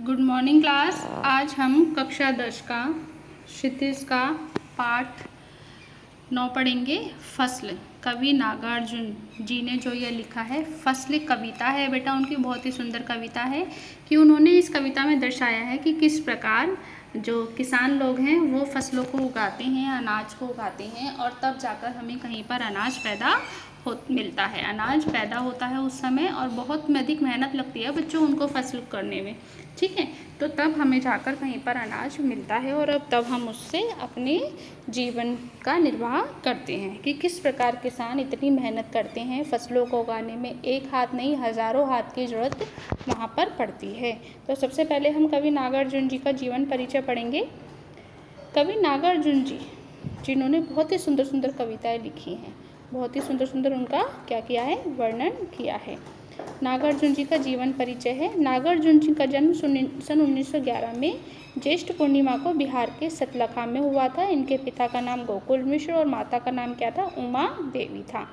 Good morning class. आज हम कक्षा 10 का क्षितिज का पाठ 9 पढ़ेंगे। फसल। कवि नागार्जुन जी ने जो यह लिखा है, फसल कविता है बेटा, उनकी बहुत ही सुंदर कविता है कि उन्होंने इस कविता में दर्शाया है कि किस प्रकार जो किसान लोग हैं वो फसलों को उगाते हैं, अनाज को उगाते हैं और तब जाकर हमें कहीं पर अनाज पैदा मिलता है। अनाज पैदा होता है उस समय और बहुत अधिक मेहनत लगती है बच्चों उनको फसल करने में, ठीक है। तो तब हमें जाकर कहीं पर अनाज मिलता है और अब तब हम उससे अपने जीवन का निर्वाह करते हैं कि किस प्रकार किसान इतनी मेहनत करते हैं फसलों को उगाने में। एक हाथ नहीं, हज़ारों हाथ की ज़रूरत वहाँ पर पड़ती है। तो सबसे पहले हम कवि नागार्जुन जी का जीवन परिचय पढ़ेंगे। कवि नागार्जुन जी जिन्होंने बहुत ही सुंदर सुंदर कविताएं लिखी हैं, बहुत ही सुंदर सुंदर उनका क्या किया है, वर्णन किया है। नागार्जुन जी का जीवन परिचय है। नागार्जुन जी का जन्म सन 1911 में ज्येष्ठ पूर्णिमा को बिहार के सतलखा में हुआ था। इनके पिता का नाम गोकुल मिश्र और माता का नाम क्या था, उमा देवी था।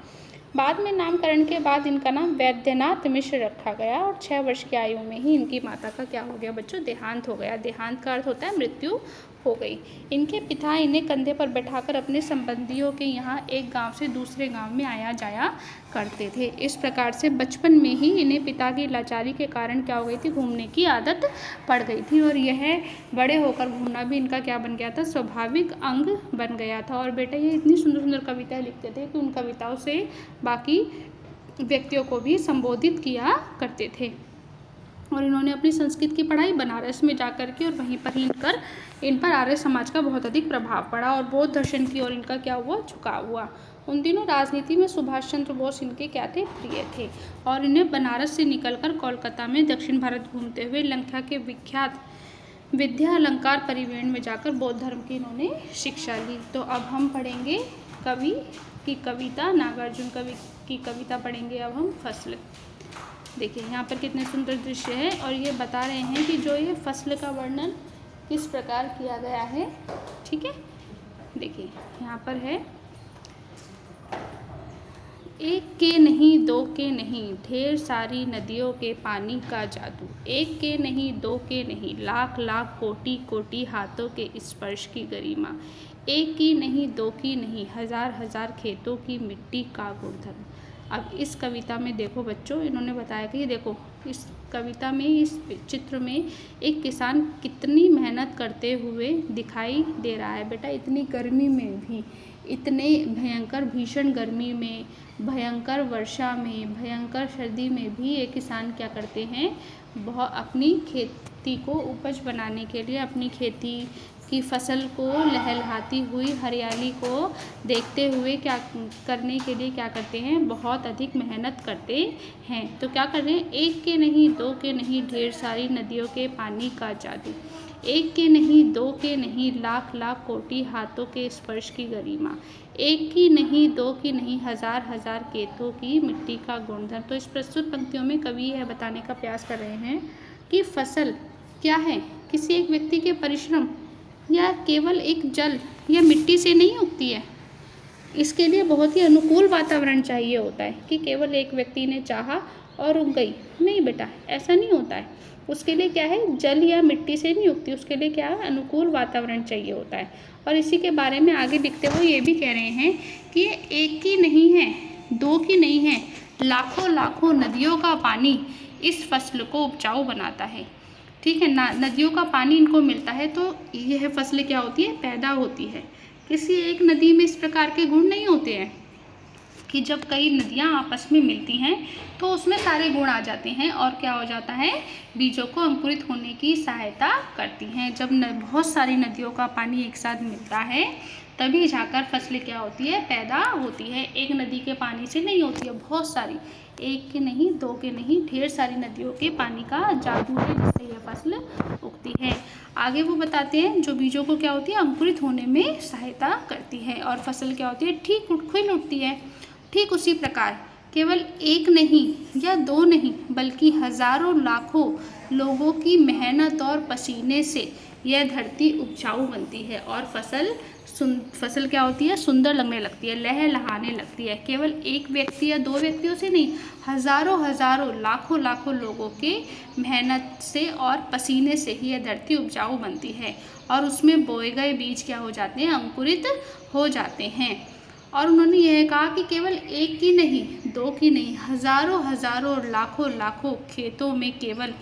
बाद में नामकरण के बाद इनका नाम वैद्यनाथ मिश्र रखा गया और 6 वर्ष की आयु में ही इनकी माता का क्या हो गया बच्चों, देहांत हो गया। देहांत का अर्थ होता है मृत्यु हो गई। इनके पिता इन्हें कंधे पर बैठाकर अपने संबंधियों के यहाँ एक गांव से दूसरे गांव में आया जाया करते थे। इस प्रकार से बचपन में ही इन्हें पिता की लाचारी के कारण क्या हो गई थी, घूमने की आदत पड़ गई थी और यह बड़े होकर घूमना भी इनका क्या बन गया था, स्वाभाविक अंग बन गया था। और बेटा ये इतनी सुंदर सुंदर कविताएं लिखते थे कि उन कविताओं से बाकी व्यक्तियों को भी संबोधित किया करते थे। और इन्होंने अपनी संस्कृत की पढ़ाई बनारस में जाकर के और वहीं पर ही इन पर आर्य समाज का बहुत अधिक प्रभाव पड़ा और बौद्ध दर्शन की ओर इनका क्या हुआ, झुकाव हुआ। उन दिनों राजनीति में सुभाष चंद्र बोस इनके क्या थे, प्रिय थे और इन्हें बनारस से निकलकर कोलकाता में दक्षिण भारत घूमते हुए लंका के विख्यात विद्या अलंकार परिवेण में जाकर बौद्ध धर्म की इन्होंने शिक्षा ली। तो अब हम पढ़ेंगे कवि की कविता, नागार्जुन कवि की कविता पढ़ेंगे अब हम, फसल। देखिए यहाँ पर कितने सुंदर दृश्य है और ये बता रहे हैं कि जो ये फसल का वर्णन किस प्रकार किया गया है, ठीक है। देखिए यहाँ पर है, एक के नहीं दो के नहीं ढेर सारी नदियों के पानी का जादू, एक के नहीं दो के नहीं लाख लाख कोटि कोटि हाथों के स्पर्श की गरिमा, एक की नहीं दो की नहीं हजार हजार खेतों की मिट्टी का गुणधर्म। अब इस कविता में देखो बच्चों, इन्होंने बताया कि देखो इस कविता में, इस चित्र में एक किसान कितनी मेहनत करते हुए दिखाई दे रहा है बेटा। इतनी गर्मी में भी, इतने भयंकर भीषण गर्मी में, भयंकर वर्षा में, भयंकर सर्दी में भी ये किसान क्या करते हैं, बहुत अपनी खेती को उपज बनाने के लिए, अपनी खेती की फसल को लहलहाती हुई हरियाली को देखते हुए क्या करने के लिए क्या करते हैं, बहुत अधिक मेहनत करते हैं। तो क्या कर रहे हैं, एक के नहीं दो के नहीं ढेर सारी नदियों के पानी का जादू, एक के नहीं दो के नहीं लाख लाख कोटि हाथों के स्पर्श की गरिमा, एक की नहीं दो की नहीं हजार हजार खेतों की मिट्टी का गुणधर्म। तो इस प्रस्तुत पंक्तियों में कवि यह बताने का प्रयास कर रहे हैं कि फसल क्या है, किसी एक व्यक्ति के परिश्रम या केवल एक जल या मिट्टी से नहीं उगती है। इसके लिए बहुत ही अनुकूल वातावरण चाहिए होता है कि केवल एक व्यक्ति ने चाहा और उग गई, नहीं बेटा ऐसा नहीं होता है। उसके लिए क्या है, जल या मिट्टी से नहीं उगती, उसके लिए क्या है, अनुकूल वातावरण चाहिए होता है। और इसी के बारे में आगे लिखते हुए ये भी कह रहे हैं कि एक की नहीं है, दो की नहीं है, लाखों लाखों नदियों का पानी इस फसल को उपजाऊ बनाता है, ठीक है ना। नदियों का पानी इनको मिलता है तो यह फसल क्या होती है, पैदा होती है। किसी एक नदी में इस प्रकार के गुण नहीं होते हैं कि जब कई नदियाँ आपस में मिलती हैं तो उसमें सारे गुण आ जाते हैं और क्या हो जाता है, बीजों को अंकुरित होने की सहायता करती हैं। जब बहुत सारी नदियों का पानी एक साथ मिलता है तभी जाकर फसल क्या होती है, पैदा होती है। एक नदी के पानी से नहीं होती है, बहुत सारी, एक के नहीं दो के नहीं ढेर सारी नदियों के पानी का जादू है जिससे यह फसल उगती है। आगे वो बताते हैं जो बीजों को क्या होती है, अंकुरित होने में सहायता करती है और फसल क्या होती है, ठीक खिल उठती है। ठीक उसी प्रकार केवल एक नहीं या दो नहीं बल्कि हजारों लाखों लोगों की मेहनत और पसीने से यह धरती उपजाऊ बनती है और फसल फसल क्या होती है, सुंदर लगने लगती है, लहलहाने लगती है। केवल एक व्यक्ति या 2 व्यक्तियों से नहीं, हजारों हजारों लाखों लाखों लोगों के मेहनत से और पसीने से ही यह धरती उपजाऊ बनती है और उसमें बोए गए बीज क्या हो जाते हैं, अंकुरित हो जाते हैं। और उन्होंने यह कहा कि केवल एक की नहीं, 2 की नहीं, हजारों हजारों और लाखों लाखों खेतों में केवल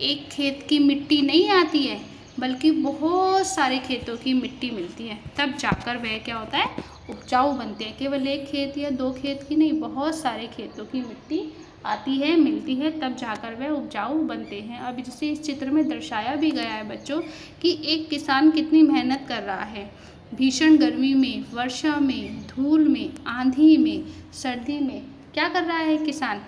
एक खेत की मिट्टी नहीं आती है, बल्कि बहुत सारे खेतों की मिट्टी मिलती है, तब जाकर वह क्या होता है, उपजाऊ बनते हैं। केवल एक खेत या 2 खेत की नहीं, बहुत सारे खेतों की मिट्टी आती है, मिलती है, तब जाकर वह उपजाऊ बनते हैं। अब जैसे इस चित्र में दर्शाया भी गया है बच्चों कि एक किसान कितनी मेहनत कर रहा है, भीषण गर्मी में, वर्षा में, धूल में, आंधी में, सर्दी में क्या कर रहा है किसान,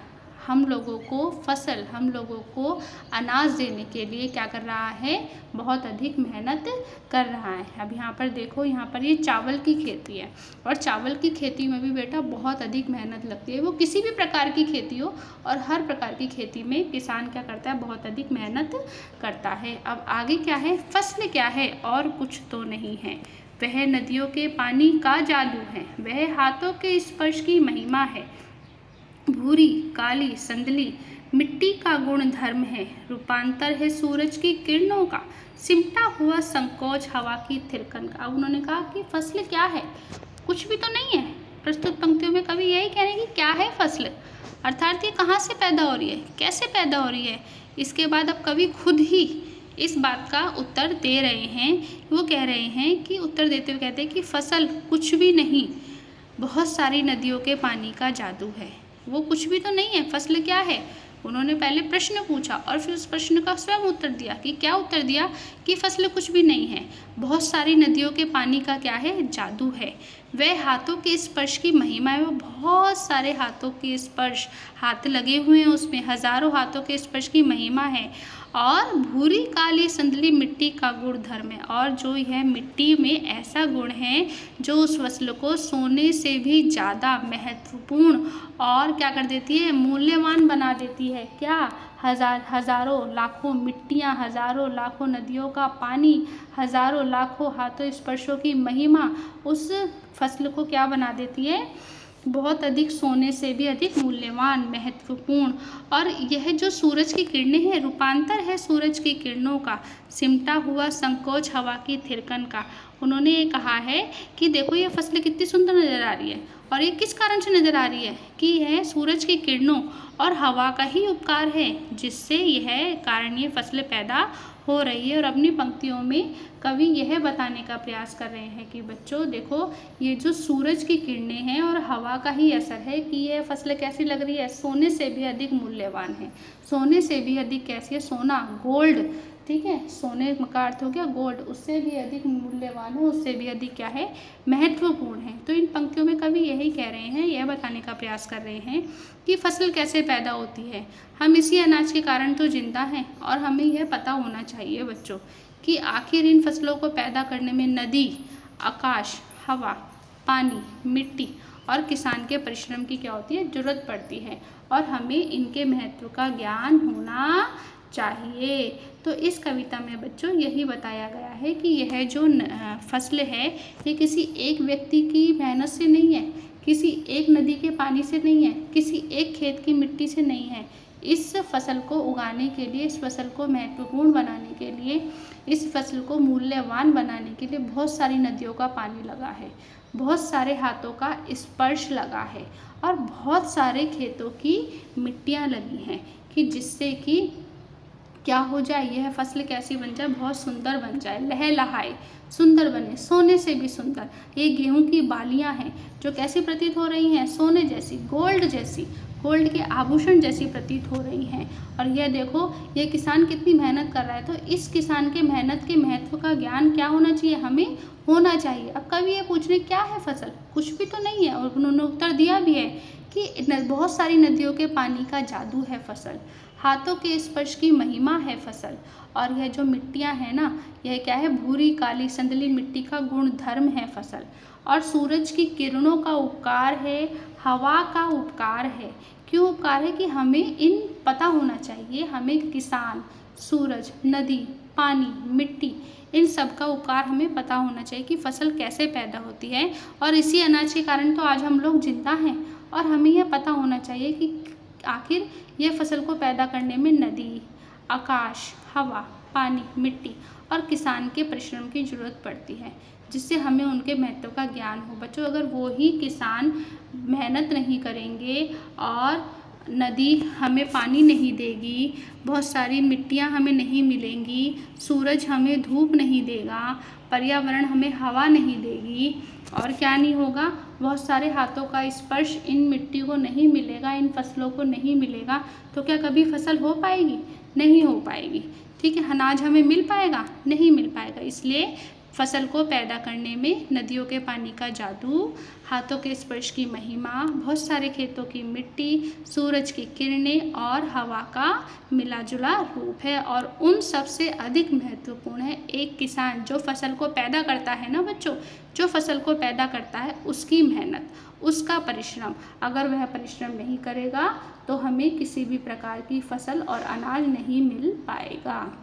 हम लोगों को फसल, हम लोगों को अनाज देने के लिए क्या कर रहा है, बहुत अधिक मेहनत कर रहा है। अब यहाँ पर देखो, यहाँ पर ये चावल की खेती है और चावल की खेती में भी बेटा बहुत अधिक मेहनत लगती है। वो किसी भी प्रकार की खेती हो और हर प्रकार की खेती में किसान क्या करता है, बहुत अधिक मेहनत करता है। अब आगे क्या है, फसल क्या है, और कुछ तो नहीं है, वह नदियों के पानी का जादू है, वह हाथों के स्पर्श की महिमा है, भूरी काली संदली मिट्टी का गुण धर्म है, रूपांतर है सूरज की किरणों का, सिमटा हुआ संकोच हवा की थिरकन का। अब उन्होंने कहा कि फसल क्या है, कुछ भी तो नहीं है। प्रस्तुत पंक्तियों में कवि यही कह रहे हैं कि क्या है फसल, अर्थात ये कहाँ से पैदा हो रही है, कैसे पैदा हो रही है। इसके बाद अब कवि खुद ही इस बात का उत्तर दे रहे हैं। वो कह रहे हैं कि उत्तर देते हुए कहते हैं कि फसल कुछ भी नहीं, बहुत सारी नदियों के पानी का जादू है। वो कुछ भी तो नहीं है, फसल क्या है। उन्होंने पहले प्रश्न पूछा और फिर उस प्रश्न का स्वयं उत्तर दिया कि क्या उत्तर दिया, कि फसल कुछ भी नहीं है, बहुत सारी नदियों के पानी का क्या है, जादू है, वह हाथों के स्पर्श की महिमा है। वो बहुत सारे हाथों के स्पर्श, हाथ लगे हुए हैं उसमें, हजारों हाथों के स्पर्श की महिमा है। और भूरी काली संदली मिट्टी का गुण धर्म है, और जो यह मिट्टी में ऐसा गुण है जो उस फसल को सोने से भी ज़्यादा महत्वपूर्ण और क्या कर देती है, मूल्यवान बना देती है। क्या, हजारों लाखों मिट्टियाँ, हजारों लाखों नदियों का पानी, हजारों लाखों हाथों स्पर्शों की महिमा उस फसल को क्या बना देती है, बहुत अधिक, सोने से भी अधिक मूल्यवान, महत्वपूर्ण। और यह जो सूरज की किरणें हैं, रूपांतर है सूरज की किरणों का, सिमटा हुआ संकोच हवा की थिरकन का। उन्होंने ये कहा है कि देखो ये फसल कितनी सुंदर नज़र आ रही है, और ये किस कारण से नज़र आ रही है, कि यह सूरज की किरणों और हवा का ही उपकार है, जिससे यह कारण ये फसलें पैदा हो रही है। और अपनी पंक्तियों में कवि यह बताने का प्रयास कर रहे हैं कि बच्चों देखो, ये जो सूरज की किरणें हैं और हवा का ही असर है कि यह फसल कैसी लग रही है, सोने से भी अधिक मूल्यवान है। सोने से भी अधिक कैसी है, सोना, गोल्ड, ठीक है, सोने का अर्थ हो गया गोल्ड, उससे भी अधिक मूल्यवान है, उससे भी अधिक क्या है, महत्वपूर्ण है। तो इन पंक्तियों में कवि यही कह रहे हैं, यह बताने का प्रयास कर रहे हैं कि फसल कैसे पैदा होती है। हम इसी अनाज के कारण तो जिंदा हैं, और हमें यह पता होना चाहिए बच्चों कि आखिर इन फसलों को पैदा करने में नदी, आकाश, हवा, पानी, मिट्टी और किसान के परिश्रम की क्या होती है, जरूरत पड़ती है, और हमें इनके महत्व का ज्ञान होना चाहिए। तो इस कविता में बच्चों यही बताया गया है कि यह जो फसल है, ये किसी एक व्यक्ति की मेहनत से नहीं है, किसी एक नदी के पानी से नहीं है, किसी एक खेत की मिट्टी से नहीं है। इस फसल को उगाने के लिए, इस फसल को महत्वपूर्ण बनाने के लिए, इस फसल को मूल्यवान बनाने के लिए बहुत सारी नदियों का पानी लगा है, बहुत सारे हाथों का स्पर्श लगा है, और बहुत सारे खेतों की मिट्टियाँ लगी हैं, कि जिससे कि क्या हो जाए, यह फसल कैसी बन जाए, बहुत सुंदर बन जाए, लहलहाए, सुंदर बने, सोने से भी सुंदर। ये गेहूं की बालियां हैं जो कैसी प्रतीत हो रही हैं, सोने जैसी, गोल्ड जैसी, गोल्ड के आभूषण जैसी प्रतीत हो रही हैं। और यह देखो, ये किसान कितनी मेहनत कर रहा है, तो इस किसान के मेहनत के महत्व का ज्ञान क्या होना चाहिए, हमें होना चाहिए। अब कवि ये पूछ रहे क्या है फसल, कुछ भी तो नहीं है, और उन्होंने उत्तर दिया भी है कि बहुत सारी नदियों के पानी का जादू है फसल, हाथों के स्पर्श की महिमा है फसल। और यह जो मिट्टियाँ हैं ना, यह क्या है, भूरी काली संदली मिट्टी का गुण धर्म है फसल, और सूरज की किरणों का उपकार है, हवा का उपकार है। क्यों उपकार है, कि हमें इन पता होना चाहिए, हमें किसान, सूरज, नदी, पानी, मिट्टी, इन सब का उपकार हमें पता होना चाहिए कि फसल कैसे पैदा होती है। और इसी अनाज के कारण तो आज हम लोग जिंदा हैं। और हमें यह पता होना चाहिए कि आखिर ये फसल को पैदा करने में नदी, आकाश, हवा, पानी, मिट्टी और किसान के परिश्रम की ज़रूरत पड़ती है, जिससे हमें उनके महत्व का ज्ञान हो। बच्चों, अगर वो ही किसान मेहनत नहीं करेंगे और नदी हमें पानी नहीं देगी, बहुत सारी मिट्टियाँ हमें नहीं मिलेंगी, सूरज हमें धूप नहीं देगा, पर्यावरण हमें हवा नहीं देगी, और क्या नहीं होगा, बहुत सारे हाथों का स्पर्श इन मिट्टी को नहीं मिलेगा, इन फसलों को नहीं मिलेगा, तो क्या कभी फसल हो पाएगी? नहीं हो पाएगी। ठीक है, अनाज हमें मिल पाएगा? नहीं मिल पाएगा। इसलिए फसल को पैदा करने में नदियों के पानी का जादू, हाथों के स्पर्श की महिमा, बहुत सारे खेतों की मिट्टी, सूरज की किरणें और हवा का मिला जुला रूप है। और उन सबसे अधिक महत्वपूर्ण है एक किसान जो फसल को पैदा करता है ना बच्चों, जो फसल को पैदा करता है उसकी मेहनत, उसका परिश्रम। अगर वह परिश्रम नहीं करेगा तो हमें किसी भी प्रकार की फसल और अनाज नहीं मिल पाएगा।